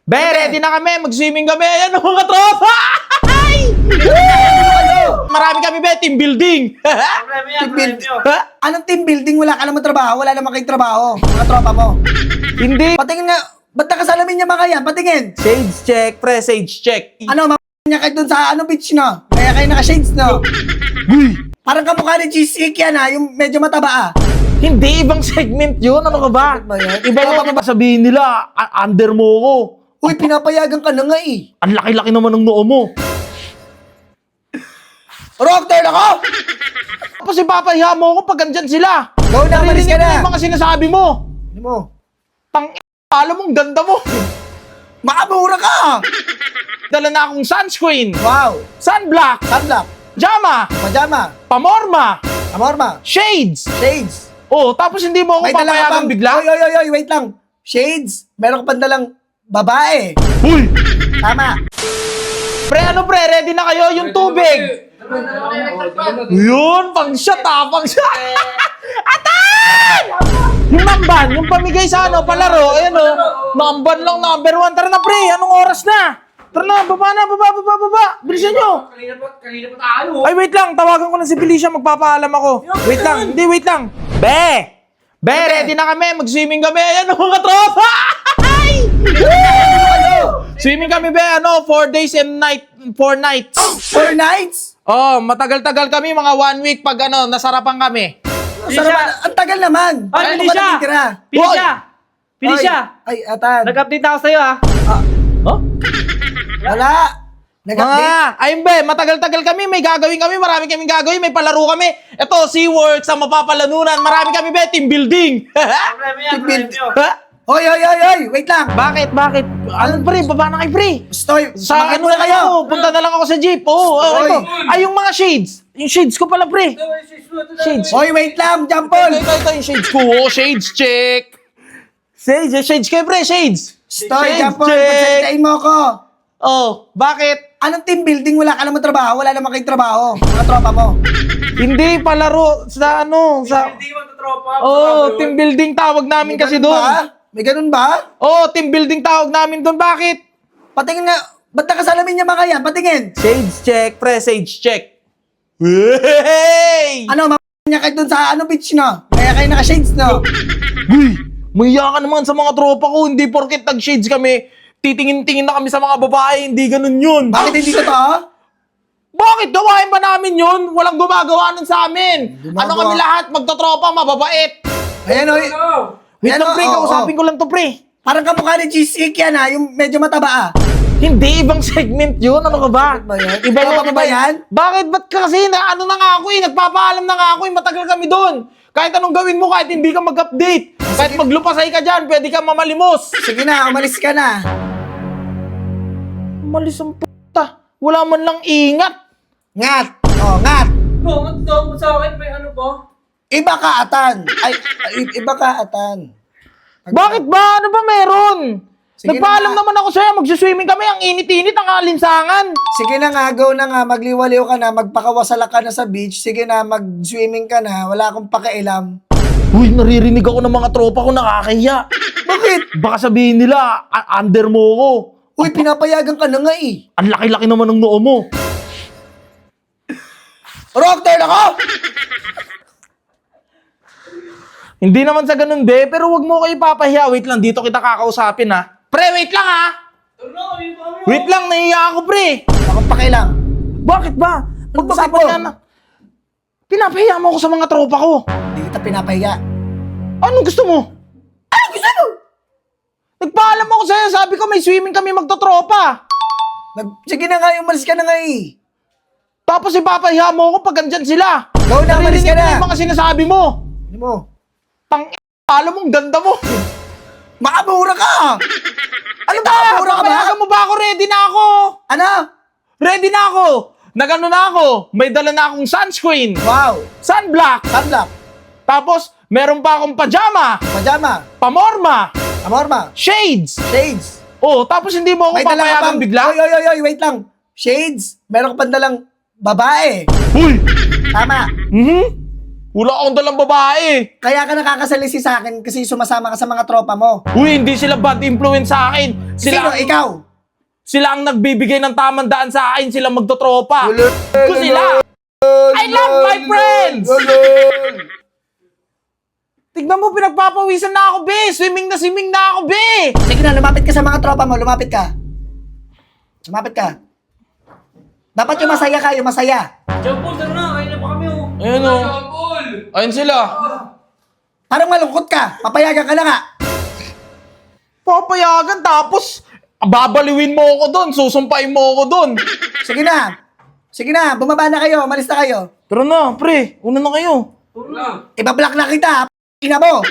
Be, ready na kami. Mag-swimming kami. Ayan ang mga tropa. Ay! Marami kami, be. Team building. Team building? Anong team building? Wala ka naman trabaho. Wala naman kayong trabaho. Mga tropa mo. Hindi. Patingin nga. Ba't nakasalamin niya mga yan? Patingin. Shades check, pre. Shades check. Ano, niya kayo dun sa beach, no? Kaya kayo naka-shades, no? Uy! Parang kamukha ni Cheesecake yan, ha? Yung medyo mataba, ah. Hindi, ibang segment yun. Ano ka ba? Segment ba yan? Iba yung sabihin nila, under mo ko. Uy, pinapayagan ka na nga, eh. Ang laki-laki naman ng noo mo. Rock turn ako! Tapos ipapahiya mo ko pag andyan sila. Go na, malis ka Narinig na. mo yung mga sinasabi mo. Ano mo? Alam mo, ang ganda mo. Makamura ka! Dala na akong sunscreen, Wow! sunblock, Sunblock, pajama, pajama, pamorma, amorma, shades. shades. Oh, tapos hindi mo ako May dala ka papayagan pang... bigla. Oy, wait lang. Shades? Meron ka pang dalang babae. Uy! Tama. Pre, ano pre? Ready na kayo? Yung tubig. Yun, pang shot ah, pang shot. Atan! Yung namban, yung pamigay sa ano, palaro, ayan o. Namban lang, number 1. Tara na pre, anong oras na? Tara na, baba na, baba. Bilisan nyo. Kanina pa tayo. Ay, wait lang, tawagan ko na si Felicia, magpapaalam ako. Wait lang, hindi, wait lang. Be, ready na kami, mag-swimming kami. Ayan ang mga tropa. Ay! Swimming kami, be, 4 days and 4 nights. 4 nights? Oh, matagal-tagal kami, mga 1 week pag nasarapan kami. Sarap, ang tagal naman. Ay, Ano Felicia! ba natitira? Felicia! Ay, Atan. Nag-update ako sa'yo ah. Huh? Wala. Nag-update. Ayun be, matagal-tagal kami, may gagawin kami, marami kaming gagawin, may palaro kami. Ito, SeaWorks, ang mapapalanunan, marami kami be, team building. Team building. Oy, wait lang. Bakit? Ano pre, baba na kay pre. Stoy, Sa ano na kayo, punta na lang ako sa jeep. Oy. Ito. Ay, yung mga shades. Yung shades ko pala pre. Shades. Oy, wait lang, Jampol. Ito yung shades ko. Shades check. Shades kayo pre, shades. Stoy, Shades Jampol, check. pagsalitain mo ako. Oh, bakit? Anong team building? Wala ka naman trabaho. Wala naman kayong trabaho. Mga tropa mo. Hindi, palaro sa sa... Hindi mo tropa. Team building tawag namin kasi Ganun doon. ba? May ganun ba? Team building tawag namin doon. Bakit? Patingin nga. Ba't nakasalamin niya mga yan? Patingin. Shades check, pre, shades check. Hey! Ano, niya kayo dun sa beach, no? Kaya kayo naka-shades, no? Uy! Mahiya ka naman sa mga tropa ko. Hindi porket nag-shades kami, titingin-tingin na kami sa mga babae. Hindi ganun yun. Bakit hindi totoo? Bakit? Gawain ba namin yun? Walang gumagawa nun sa amin. Gumagawa. Ano kami lahat? Magtotropa, mababait. Ayan, oy. Wait Ano, lang, pre. Kausapin ko lang to, pre. Parang kamukha ni Cheesecake yan, ha? Yung medyo mataba, ah. Hindi, ibang segment yun. Ano ka ba? Segment ba yan? Iba Tropa mo ba yan? Bakit? Ba't kasi? Ano na nga ako eh. Nagpapaalam na nga ako eh. Matagal kami doon. Kahit anong gawin mo, kahit hindi ka mag-update. Kahit maglupasay ka dyan, pwede ka mamalimos. Sige na, umalis ka na. Malis ang puta. Wala man lang ingat. Ngat. Oh, ngat. Kung sa akin may ano po? Iba ka, Atan. Ay, iba ka, Atan. Bakit ba? Ano ba meron? Sige Nagpaalam na nga. naman ako sa'yo. Magsiswimming kami. Ang init-init, ang alinsangan. Sige na nga, go na nga. Magliwaliw ka na, magpakawasala ka na sa beach. Sige na, mag-swimming ka na. Wala akong pakialam. Uy, naririnig ako ng mga tropa ko nakakahiya. Bakit? Baka sabihin nila, under mo ko. Uy, pinapayagan ka na nga, eh. Ang laki-laki naman ng noo mo. Rock turn ako! Hindi naman sa ganun, be. Pero wag mo kayo ipapahiya. Wait lang, dito kita kakausapin, ha. Pre, wait lang, ha. Wait lang, nahiya ako, pre. Akong pakialam. Bakit ba? Pag-usapan Bakit po? nga na. Pinapahiya mo ako sa mga tropa ko. Hindi kita pinapahiya. Anong gusto mo? Ano gusto mo? Nagpaalam ako sa'yo. Sabi ko may swimming kami magtotropa. Sige na nga, umalis ka na nga, eh. Tapos ipapahiya mo ako pag andyan sila. Go na, umalis ka Narinig mo na. yung mga sinasabi mo. Ano mo? Alam mo, ang ganda mo. Makamura ka! Ano ba? Makamura ka ba? Papayagan mo ba ako? Ready na ako. Ano? Ready na ako. Nagano na ako. May dala na akong sunscreen. Wow! Sunblock. Sunblock, Tapos, meron pa akong pajama. pajama, Pamorma. amorma, Shades. shades. Tapos hindi mo ako May dala ka papayagan pang... bigla. Oy, wait lang. Shades? Meron ka pang dalang babae. Uy! Tama. Wala akong dalang babae. Kaya ka nakakasalisi sa akin kasi sumasama ka sa mga tropa mo. Uy, hindi sila bad influence sa akin. Sino? Ikaw? Sila ang nagbibigay ng tamang daan sa akin. Sila magtotropa. Ko sila. I love my friends! Tignan mo, pinagpapawisan na ako, be. Swimming na ako, be. Sige na, lumapit ka sa mga tropa mo. Lumapit ka. Lumapit ka. Dapat yung masaya ka, yung masaya. John Paul, tara na. Kain na pa kami oh. Ayun o. Ayun sila. Parang malungkot ka. Papayagan ka na nga. Papayagan, tapos babaliwin mo ako doon. Susumpain mo ako doon. Sige na. Sige na, bumaba na kayo. Malis na kayo. Tara na, pre. Una na kayo. Tara na. Ibablock na kita. Ina mo.